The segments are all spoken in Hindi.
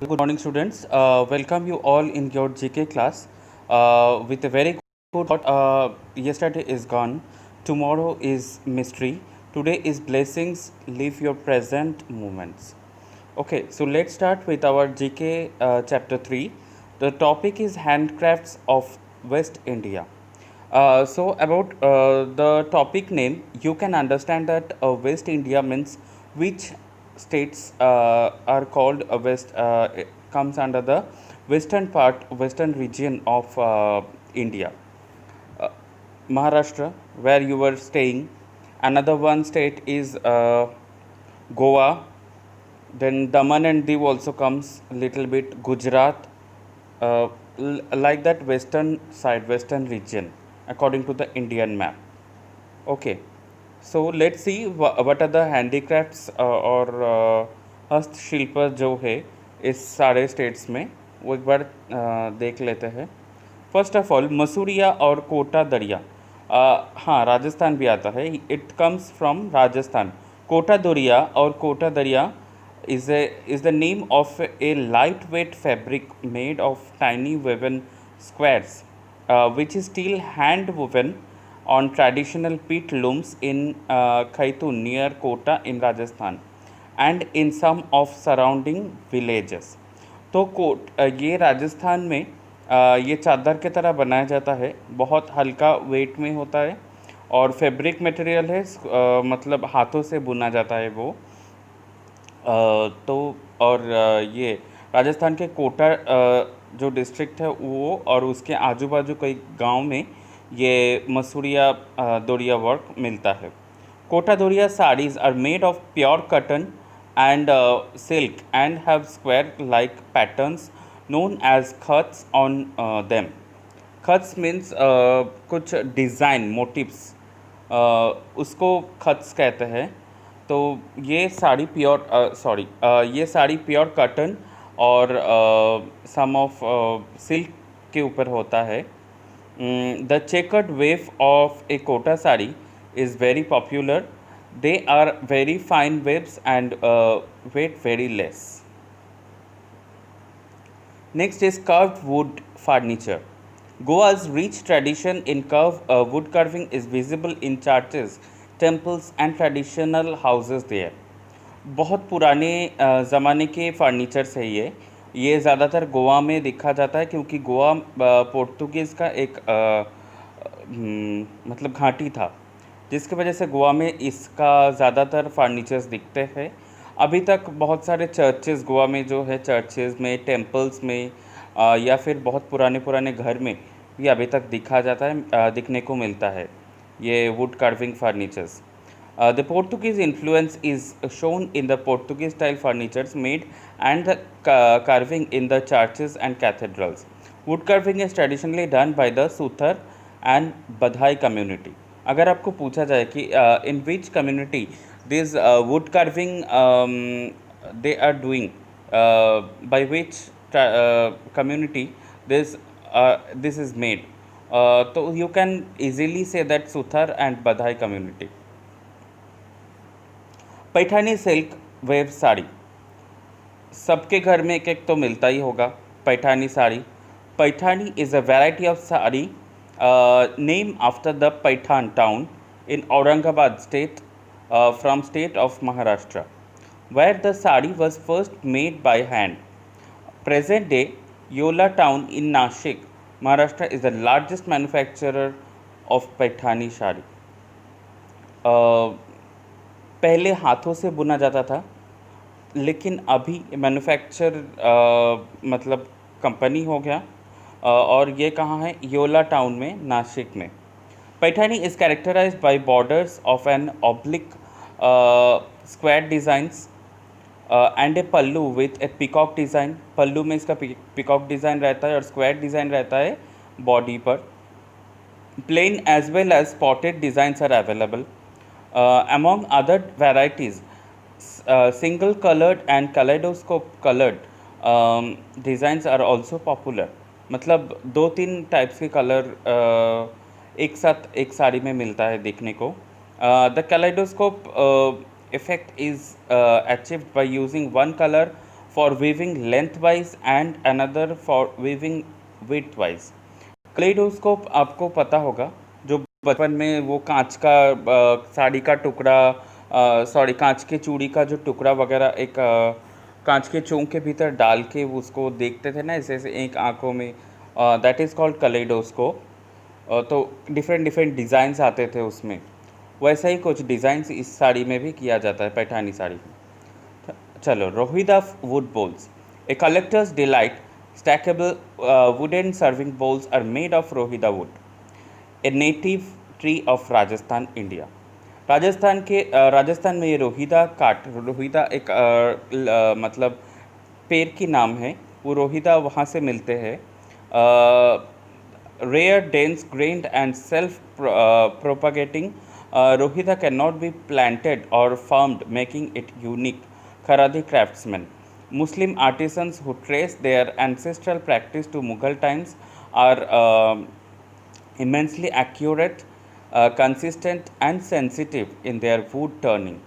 Good morning, students. Welcome you all in your GK class with a very good thought. Yesterday is gone, tomorrow is mystery, today is blessings. Live your present moments. Okay, so let's start with our GK chapter 3. The topic is handcrafts of West India. About the topic name, you can understand that West India means which states are called West, it comes under the western part, western region of India. Uh, Maharashtra, where you were staying. Another one state is Goa. Then Daman and Diu also comes a little bit. Gujarat, uh, like that western side, western region, according to the Indian map. Okay, so let's see what are the handicrafts और हस्तशिल्प जो है इस सारे स्टेट्स में वो एक बार देख लेते हैं. फर्स्ट ऑफ ऑल मसूरिया और कोटा दरिया. हाँ, राजस्थान भी आता है. It comes from Rajasthan. Kota Doria और कोटा दरिया is the name of a lightweight fabric made of tiny woven squares, which is still hand woven on traditional peat looms in Khaitun near Kota in Rajasthan and in some of surrounding villages. तो ये राजस्थान में ये चादर की तरह बनाया जाता है. बहुत हल्का वेट में होता है और फैब्रिक मटेरियल है, मतलब हाथों से बुना जाता है वो. तो और ये राजस्थान के कोटा जो डिस्ट्रिक्ट है वो और उसके आजू बाजू कई गांव में ये मसूरिया दोरिया वर्क मिलता है. Kota Doria sarees are made of pure cotton and silk and have square like patterns known as khats on them. Khats means कुछ डिज़ाइन मोटिव्स, उसको खत्स कहते हैं. तो ये साड़ी प्योर ये साड़ी प्योर कॉटन और सम ऑफ सिल्क के ऊपर होता है. The checkered weave of a Kota sari is very popular. They are very fine waves and weight very less. Next is carved wood furniture. Goa's rich tradition in wood carving is visible in churches, temples and traditional houses there. बहुत पुराने ज़माने के फर्नीचर्स है ये ज़्यादातर गोवा में देखा जाता है क्योंकि गोवा पोर्तुगीज़ का एक मतलब घाटी था, जिसकी वजह से गोवा में इसका ज़्यादातर फर्नीचर्स दिखते हैं. अभी तक बहुत सारे चर्चेज़ गोवा में जो है, चर्चेज़ में, टेम्पल्स में या फिर बहुत पुराने पुराने घर में ये अभी तक दिखा जाता है, दिखने को मिलता है ये wood carving furnitures. The Portuguese influence is shown in the Portuguese style furnitures made and the carving in the churches and cathedrals. Wood carving is traditionally done by the Suthar and Badhai community. अगर आपको पूछा जाए कि in which community this wood carving they are doing, by which community this is made, so you can easily say that Suthar and Badhai community. Paithani silk wave sari सबके घर में एक एक तो मिलता ही होगा. Paithani sari. Paithani is a variety of sari name after the Paithan town in Aurangabad state from state of Maharashtra, where the sari was first made by hand. Present day, Yola town in Nashik, Maharashtra is the largest manufacturer of Paithani sari. पहले हाथों से बुना जाता था, लेकिन अभी मैन्युफैक्चर मतलब कंपनी हो गया. और ये कहाँ है? योला टाउन में, नासिक में. Paithani is characterized by borders of an oblique square designs and a pallu with a peacock design. Pallu में इसका पिकॉक डिज़ाइन रहता है और स्क्वायर डिज़ाइन रहता है बॉडी पर. Plain as well as spotted designs are available. Among other varieties, single colored and kaleidoscope colored designs are also popular. मतलब 2-3 टाइप्स के कलर एक साथ एक साड़ी में मिलता है देखने को. The kaleidoscope effect is achieved by using one color for weaving lengthwise and another for weaving widthwise. कलेडोस्कोप आपको पता होगा, जो बचपन में वो कांच का साड़ी का टुकड़ा, सॉरी कांच के चूड़ी का जो टुकड़ा वगैरह एक कांच के चोंग के भीतर डाल के उसको देखते थे ना, ऐसे ऐसे एक आंखों में, दैट इज़ कॉल्ड कलेडोस्कोप. तो डिफरेंट डिफरेंट डिज़ाइंस आते थे उसमें. वैसा ही कुछ डिज़ाइंस इस साड़ी में भी किया जाता है, पैठानी साड़ी में. चलो, Rohida would bowls. A collector's delight, stackable wooden serving bowls are made of Rohida wood, a native tree of Rajasthan, India. Rajasthan में ये रोहिदा एक मतलब पेड़ की नाम है, वो रोहिदा वहाँ से मिलते हैं. Rare, dense, grained and self-propagating, Rohida cannot be planted or farmed, making it unique. Kharadi craftsmen. Muslim artisans who trace their ancestral practice to Mughal times are immensely accurate, consistent and sensitive in their wood turning.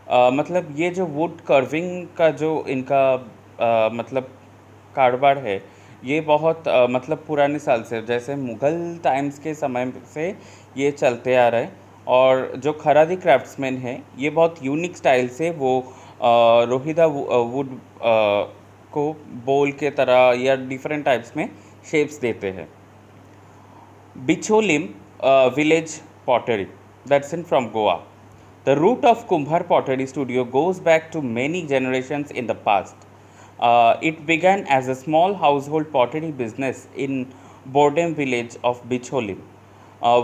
मतलब ये जो वुड कर्विंग का जो इनका मतलब कारोबार है, ये बहुत मतलब पुराने साल से, जैसे मुग़ल टाइम्स के समय से ये चलते आ रहा है. और जो खरादी क्राफ्ट्समैन है, ये बहुत यूनिक स्टाइल से वो रोहिदा वुड को बोल के तरह या डिफरेंट टाइप्स में शेप्स देते हैं. Bicholim village pottery, that's in from Goa. The root of Kumbhar Pottery Studio goes back to many generations in the past. It began as a small household pottery business in Bordem village of Bicholim,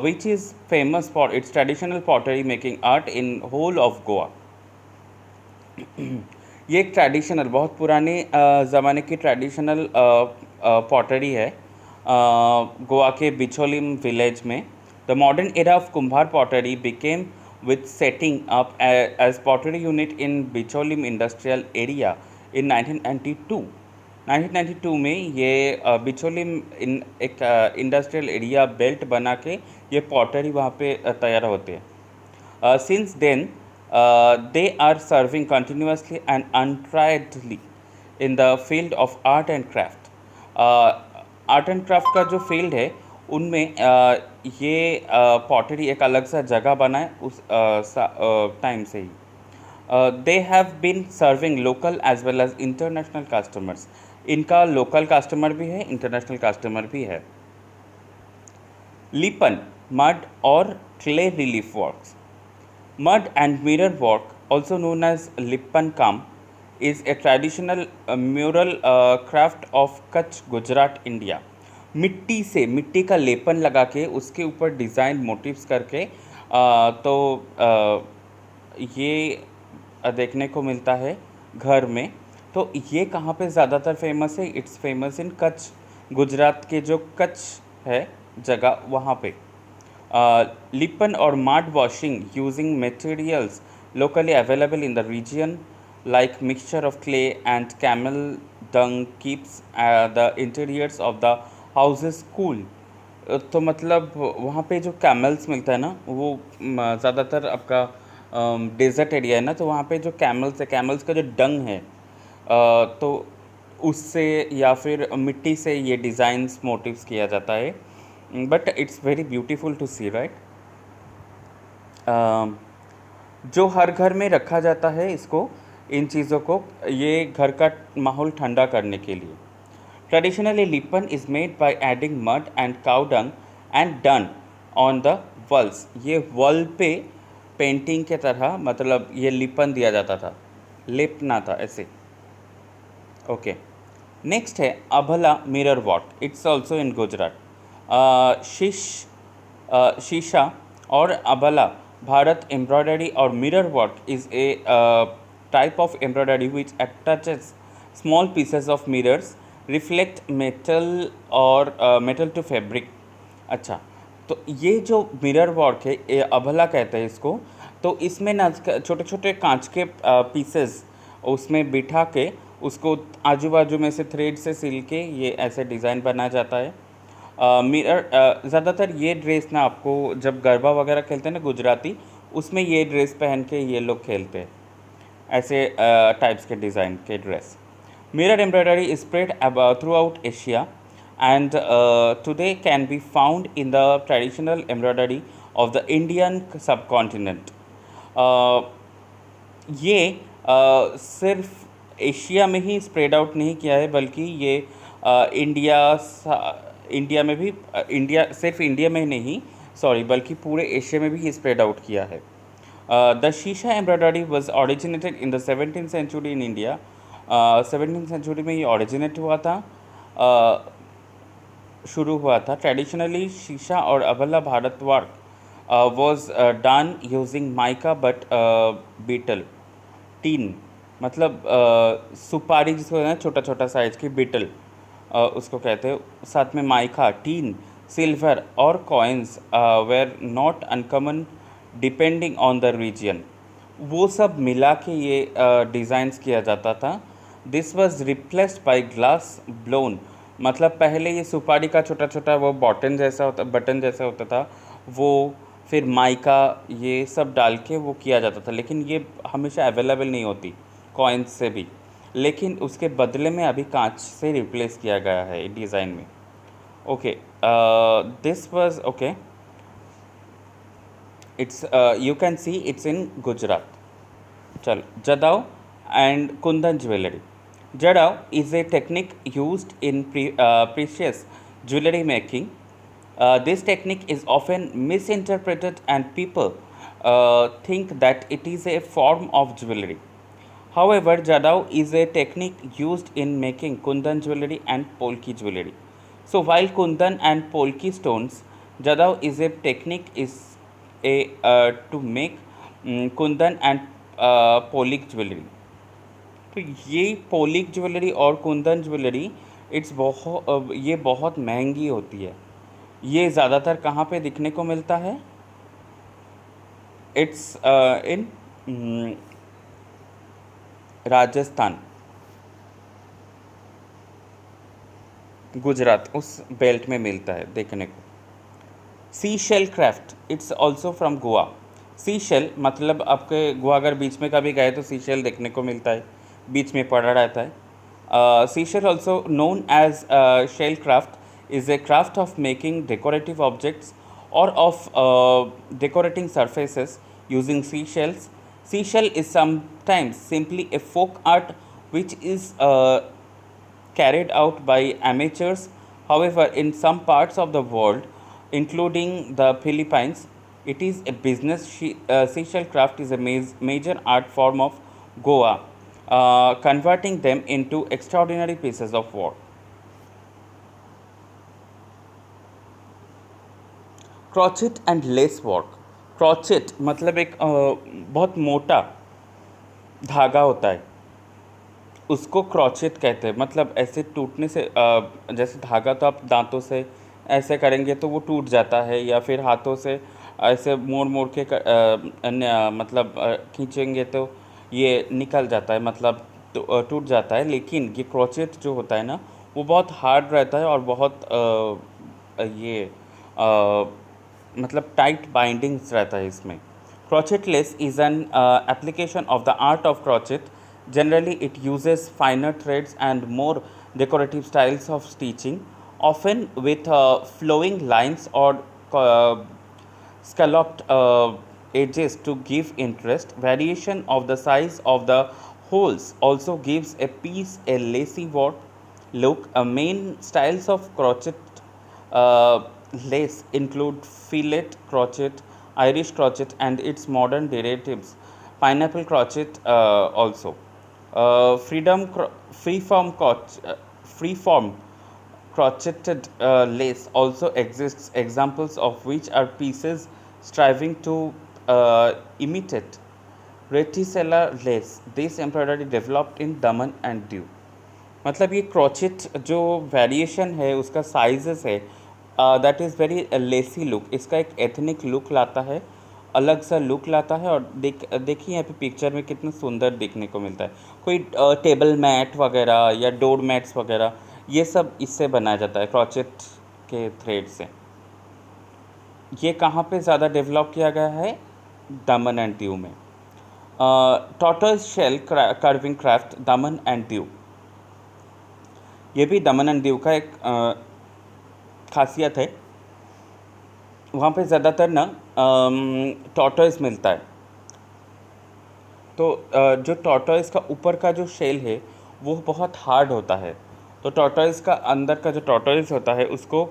which is famous for its traditional pottery making art in whole of Goa. ये एक ट्रेडिशनल, बहुत पुराने ज़माने की ट्रेडिशनल पॉटरी है गोवा के बिचोलिम विलेज में. The modern era of Kumbhar pottery became with setting up as pottery unit in Bicholim industrial area in 1992. 1992 में ये बिचोलिम एक इंडस्ट्रियल एरिया बेल्ट बना के ये पॉटरी वहाँ पे तैयार होते हैं. Since then, they are serving continuously and untritedly in the field of art and craft. Art and craft का जो फील्ड है उनमें ये पॉटरी एक अलग सा जगह बना है उस टाइम से ही. They have been serving local as well as international customers. इनका लोकल कस्टमर भी है, इंटरनेशनल कस्टमर भी है. लिपन, mud or clay relief works. Mud and mirror work, also known as Lippan Kam, is a traditional mural craft of Kutch, Gujarat, India. मिट्टी का लेपन लगा के उसके ऊपर डिज़ाइन मोटिव्स करके ये देखने को मिलता है घर में. तो ये कहाँ पे ज़्यादातर फेमस है? It's famous in Kutch, Gujarat के जो कच्छ है जगह, वहाँ पे. Lipan or mud washing using materials locally available in the region like mixture of clay and camel dung keeps the interiors of the houses cool. तो मतलब वहाँ पे जो कैमल्स मिलता है ना, वो ज़्यादातर आपका डेजर्ट एरिया है ना, तो वहाँ पे जो कैमल्स है, कैमल्स का जो डंग है, तो उससे या फिर मिट्टी से ये डिज़ाइंस मोटिव्स किया जाता है. But it's very beautiful to see, right. जो हर घर में रखा जाता है इसको, इन चीज़ों को, ये घर का माहौल ठंडा करने के लिए. Traditionally लिपन is made by adding mud and cow dung and done on the walls. ये वॉल पे पेंटिंग के तरह, मतलब ये लिपन दिया जाता था, लेपना था ऐसे. ओके, नेक्स्ट है Abhla mirror what. It's also in Gujarat. शीशा और अबला भारत एम्ब्रॉयडरी और mirror work is a type of embroidery which attaches small pieces of mirrors reflect metal और मेटल टू फैब्रिक. अच्छा, तो ये जो मिरर वर्क है, ये अबला कहते हैं इसको. तो इसमें ना छोटे छोटे कांच के पीसेस उसमें बिठा के उसको आजू बाजू में से थ्रेड से सिल के ये ऐसे डिज़ाइन बनाया जाता है. मिरर ज़्यादातर ये ड्रेस ना आपको जब गरबा वगैरह खेलते हैं ना गुजराती, उसमें ये ड्रेस पहन के ये लोग खेलते हैं, ऐसे टाइप्स के डिज़ाइन के dress. Mirror embroidery is spread throughout Asia and today can be found in the traditional embroidery of the Indian subcontinent. Uh, ये सिर्फ एशिया में ही स्प्रेड आउट नहीं किया है, बल्कि ये इंडिया में भी इंडिया सिर्फ इंडिया में नहीं, सॉरी, बल्कि पूरे एशिया में भी ये स्प्रेड आउट किया है. The shisha embroidery was originated in the 17th century in India. 17th century में ये ऑरिजिनेट हुआ था, शुरू हुआ था. ट्रेडिशनली शीशा और Abhla Bharat work was done using mica but beetle tin, मतलब सुपारी जिसको कहते हैं छोटा छोटा साइज की, बीटल उसको कहते हैं. साथ में माइका, टीन, सिल्वर और coins were not uncommon depending on the region. वो सब मिला के ये डिज़ाइंस किया जाता था. This was replaced by glass blown, मतलब पहले ये सुपारी का छोटा छोटा वो बटन जैसा होता था, वो फिर माइका ये सब डाल के वो किया जाता था. लेकिन ये हमेशा अवेलेबल नहीं होती कॉइन्स से भी, लेकिन उसके बदले में अभी कांच से रिप्लेस किया गया है डिज़ाइन में. Okay, this was okay. It's you can see it's in Gujarat. चलो, Jadau and Kundan jewellery. Jadao is a technique used in precious jewelry making. This technique is often misinterpreted and people think that it is a form of jewelry. However, Jadao is a technique used in making Kundan jewelry and Polki jewelry. So while Kundan and Polki stones, Jadao is a technique to make Kundan and Polik jewelry. तो ये पोलिक ज्वेलरी और कुंदन ज्वेलरी ये बहुत महंगी होती है. ये ज़्यादातर कहाँ पे दिखने को मिलता है? इट्स इन राजस्थान, गुजरात, उस बेल्ट में मिलता है देखने को. Sea shell craft, it's also from Goa. Sea shell मतलब आपके गोवा अगर बीच में कभी गए तो सी शेल देखने को मिलता है, बीच में पड़ा रहता है. Seashell, also known as shell craft, is a craft of making decorative objects or of decorating surfaces using seashells. Seashell is sometimes simply a folk art which is carried out by amateurs. However, in some parts of the world, including the Philippines, it is a business. Seashell craft is a major art form of Goa, converting them into extraordinary pieces of work. Crochet and lace work. Crochet मतलब एक बहुत मोटा धागा होता है, उसको क्रोचेट कहते हैं. मतलब ऐसे टूटने से जैसे धागा तो आप दांतों से ऐसे करेंगे तो वो टूट जाता है, या फिर हाथों से ऐसे मोड़ के मतलब खींचेंगे तो ये निकल जाता है, मतलब टूट जाता है. लेकिन ये क्रोचेट जो होता है ना, वो बहुत हार्ड रहता है और बहुत मतलब टाइट बाइंडिंग्स रहता है इसमें. Crochet less is an application of the art of crochet. Generally it uses फाइनर threads and more decorative styles of stitching, often with flowing lines or scalloped edges to give interest. Variation of the size of the holes also gives a piece a lacy look. Main styles of crochet lace include fillet crochet, Irish crochet, and its modern derivatives, pineapple crochet also. Freeform crocheted lace also exists, examples of which are pieces striving to imitate reticella lace. This embroidery developed in Daman and Diu. मतलब ये क्रोचेट जो वेरिएशन है उसका साइजेस है, that is very lacy look. इसका एक एथनिक लुक लाता है, अलग सा लुक लाता है. और देखिए यहाँ पे पिक्चर में कितना सुंदर देखने को मिलता है. कोई टेबल मैट वगैरह या डोर मैट्स वगैरह ये सब इससे बनाया जाता है क्रोचेट के थ्रेड से. ये कहाँ पे ज़्यादा डेवलप किया गया है? दमन एंड दीव में. Tortoise shell carving craft, Daman and Diu. ये भी दमन एंड दीव का एक खासियत है। वहाँ पे ज़्यादातर ना टॉर्टोइस मिलता है। तो जो टॉर्टोइस का ऊपर का जो शेल है वो बहुत हार्ड होता है। तो टॉर्टोइस का अंदर का जो टॉर्टोइस होता है उसको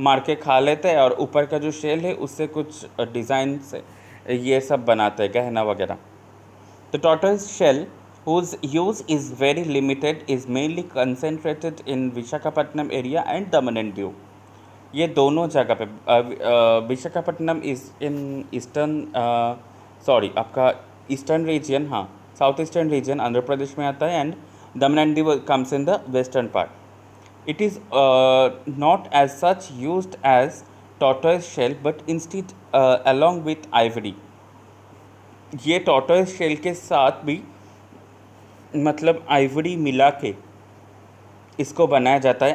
मार के खा लेते हैं, और ऊपर का जो शेल है उससे कुछ डिज़ाइन से ये सब बनाते हैं, गहना वगैरह। The tortoise shell, whose use is very limited, is mainly concentrated in Visakhapatnam area and Daman and Diu. ये दोनों जगह पे Visakhapatnam is in eastern, sorry आपका ईस्टर्न रीजन, हाँ south eastern region Andhra Pradesh में आता है, and Daman and Diu comes in the western part. It is not as such used as tortoise shell but instead along with ivory। ये टॉर्टोइस शेल के साथ भी मतलब आइवरी मिला के इसको बनाया जाता है।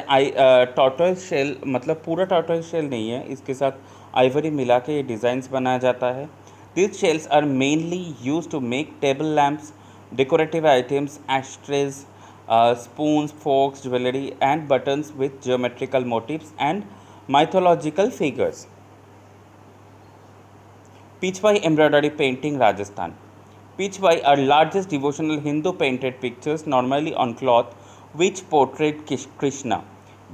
टॉर्टोइस शेल मतलब पूरा टॉर्टोइस शेल नहीं है, इसके साथ आइवरी मिला के ये डिज़ाइंस बनाया जाता है। This shells are mainly use to make table lamps, decorative items, ashtrays, spoons, forks, jewellery and buttons with geometrical motifs and mythological figures। Pichwai embroidery painting, Rajasthan। Pichwai are largest devotional Hindu painted pictures normally on cloth which portrayed Krishna।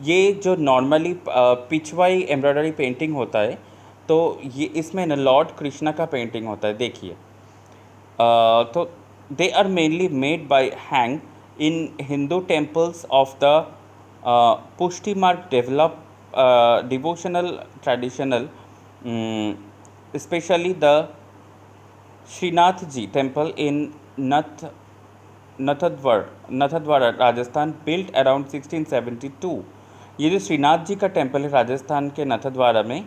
ये जो नॉर्मली पिचवाई एम्ब्रॉयडरी पेंटिंग होता है तो ये इसमें ना लॉर्ड कृष्णा का पेंटिंग होता है। देखिए तो they are mainly made by hang in Hindu temples of the Pushti Marg develop devotional traditional, especially the Srinath Ji temple in Nathadwara, Rajasthan, built around 1672। ये जो श्रीनाथ जी का टेम्पल है राजस्थान के नथद्वारा में,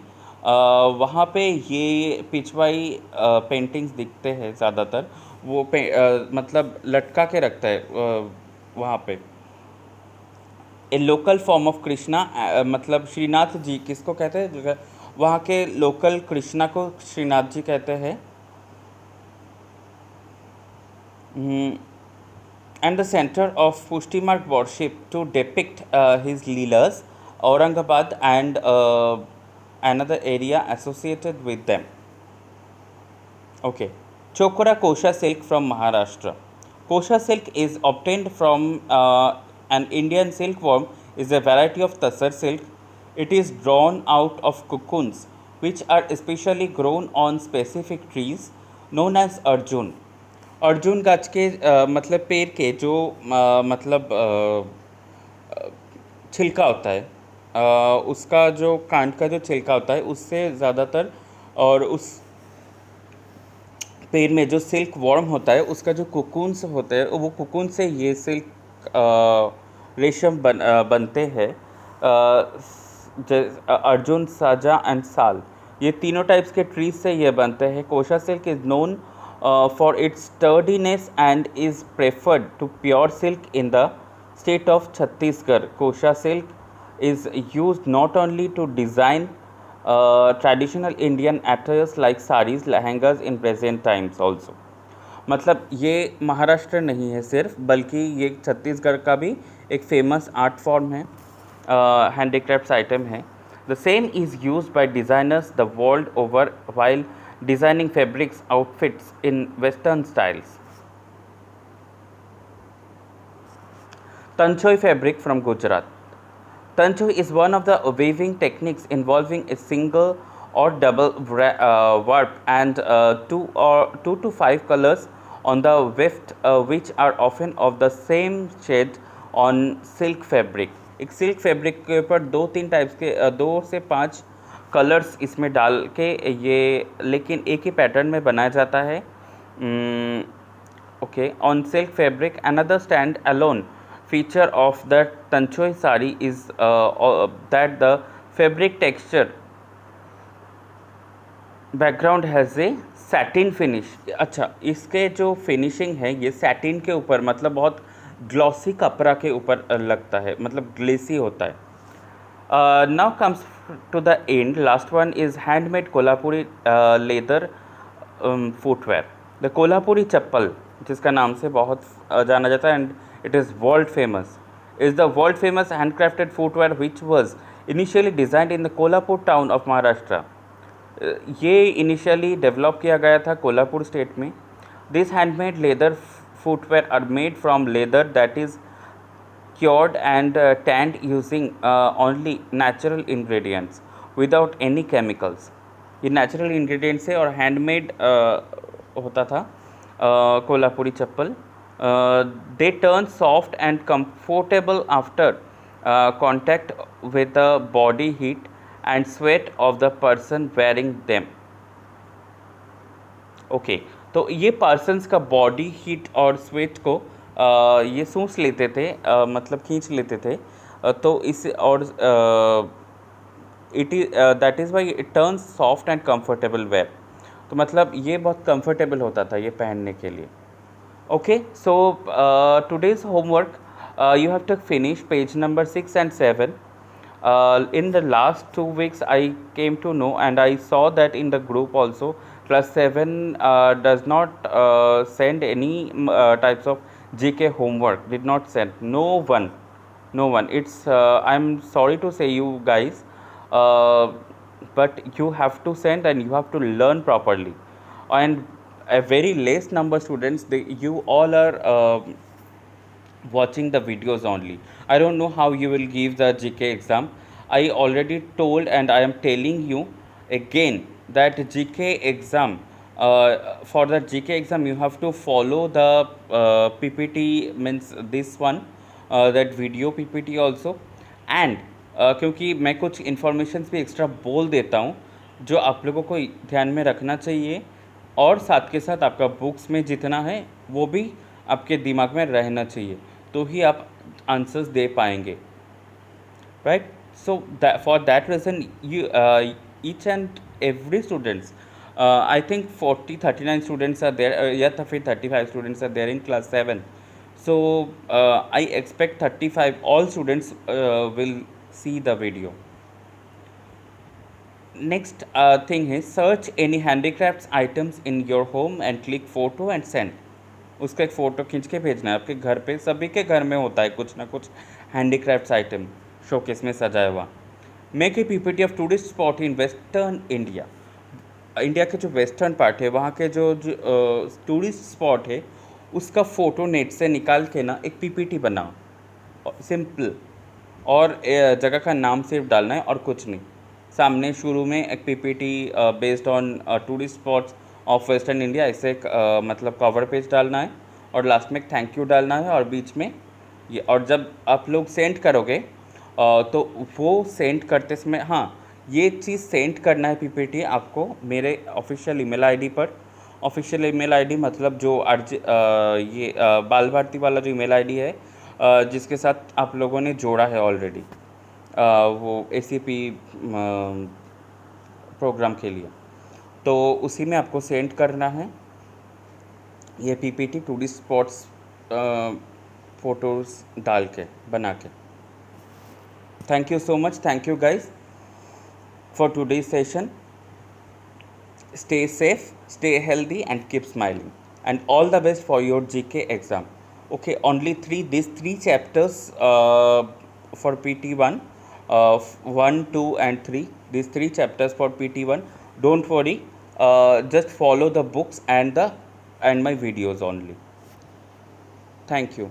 वहाँ पे ये पिचवाई पेंटिंग्स दिखते हैं ज़्यादातर। वो मतलब लटका के रखता है वहाँ पे। ए लोकल फॉर्म ऑफ कृष्णा, मतलब श्रीनाथ जी किसको कहते हैं, वहाँ के लोकल कृष्णा को श्रीनाथ जी कहते हैं। And the centre of Pushti Marg worship to depict his lilas, Aurangabad and another area associated with them। Okay, Chokora Kosha silk from Maharashtra। Kosha silk is obtained from an Indian silkworm, is a variety of tassar silk। It is drawn out of cocoons which are especially grown on specific trees known as Arjun. Arjun गाछ के मतलब पेड़ के जो मतलब छिलका होता है, उसका जो कांड का जो छिलका होता है उससे ज़्यादातर, और उस पेड़ में जो सिल्क वॉर्म होता है उसका जो कोकून्स होते हैं वो कोकून से ये सिल्क रेशम बनते हैं। अर्जुन, साजा एंड साल, ये तीनों टाइप्स के ट्रीज से ये बनते हैं। Kosa silk is known for its sturdiness and is preferred to pure silk in the state of Chhattisgarh. Kosa silk is used not only to design traditional Indian attires like saris, lehengas in present times also। मतलब ये महाराष्ट्र नहीं है सिर्फ, बल्कि ये छत्तीसगढ़ का भी एक फेमस आर्ट फॉर्म है, हैंडीक्राफ्ट्स आइटम है। The same is used by designers the world over while designing fabrics outfits in western styles। Tanchoi fabric from Gujarat। Tanchoi is one of the weaving techniques involving a single or double warp and two to five colors on the weft, which are often of the same shade on silk fabric। एक सिल्क फैब्रिक के ऊपर दो तीन टाइप्स के 2 से 5 कलर्स इसमें डाल के ये लेकिन एक ही पैटर्न में बनाया जाता है। Okay, on silk fabric another stand alone feature of the Tanchoi sari is that the fabric texture background has a satin finish। अच्छा, इसके जो फिनिशिंग है ये सैटिन के ऊपर, मतलब बहुत ग्लॉसी कपड़ा के ऊपर लगता है, मतलब ग्लेसी होता है। Now comes to the end, last one is handmade Kolhapuri leather footwear. The Kolhapuri chappal, जिसका नाम से बहुत जाना जाता है, and it is world famous। is the world famous handcrafted footwear which was initially designed in the Kolhapur town of Maharashtra. ये इनिशियली डेवलप किया गया था कोल्हापुर स्टेट में. This handmade leather footwear are made from leather that is cured and tanned using only natural ingredients without any chemicals. ये नेचुरल इंग्रेडिएंट्स है और हैंडमेड होता था Kolhapuri chappal. They turn soft and comfortable after contact with the body heat and sweat of the person wearing them. Okay, तो ये पर्सन्स का बॉडी हीट और स्वेट को ये सूंस लेते थे, मतलब खींच लेते थे. तो इस और it is that is why it turns soft and comfortable wear. तो मतलब ये बहुत कंफर्टेबल होता था ये पहनने के लिए. Okay, so today's homework you have to finish page number 6 and 7. In the last 2 weeks I came to know and I saw that in the group also class 7 does not send any types of GK homework, did not send, no one. It's I'm sorry to say you guys, but you have to send and you have to learn properly. And a very less number students, you all are watching the videos only. I don't know how you will give the GK exam. I already told and I am telling you again that GK exam, for the GK exam you have to follow the PPT, means this one, that video PPT also. And क्योंकि मैं कुछ इन्फॉर्मेशंस भी एक्स्ट्रा बोल देता हूँ जो आप लोगों को ध्यान में रखना चाहिए, और साथ के साथ आपका बुक्स में जितना है वो भी आपके दिमाग में रहना चाहिए, तो ही आप आंसर्स दे पाएंगे, right. So for that reason you each and every students, I think 39 students are there, या तो फिर 35 students are there in class 7. So I expect 35 all students will see the video. Next thing is search any handicrafts items in your home and click photo and send. उसका एक फ़ोटो खींच के भेजना है. आपके घर पे सभी के घर में होता है कुछ ना कुछ हैंडीक्राफ्ट्स आइटम शोकेस में सजाया हुआ. Make a PPT of tourist spot in western India. India के जो वेस्टर्न पार्ट है वहाँ के जो टूरिस्ट स्पॉट है उसका फ़ोटो नेट से निकाल के ना एक पीपीटी बनाओ, सिंपल, और जगह का नाम सिर्फ डालना है और कुछ नहीं. सामने शुरू में एक PPT based on tourist spots of western India, ऐसे एक मतलब कवर पेज डालना है, और लास्ट में एक थैंक यू डालना है, और बीच में ये. और जब आप लोग सेंड करोगे तो वो सेंड करते समय, हाँ, ये चीज़ सेंड करना है पीपीटी आपको मेरे ऑफिशियल ईमेल आईडी पर. ऑफिशियल ईमेल आईडी मतलब जो ये बाल भारती वाला जो ईमेल आईडी है, जिसके साथ आप लोगों ने जोड़ा है ऑलरेडी वो ACP प्रोग्राम के लिए, तो उसी में आपको सेंड करना है ये पीपीटी टूरिस्ट स्पॉट्स फ़ोटोज़ डाल के बना के. Thank you so much. Thank you guys for today's session. Stay safe, stay healthy and keep smiling, and all the best for your GK exam. Okay, only these three chapters for PT1, 1, 2 and 3, these 3 chapters for PT1. Don't worry, just follow the books and my videos only. Thank you.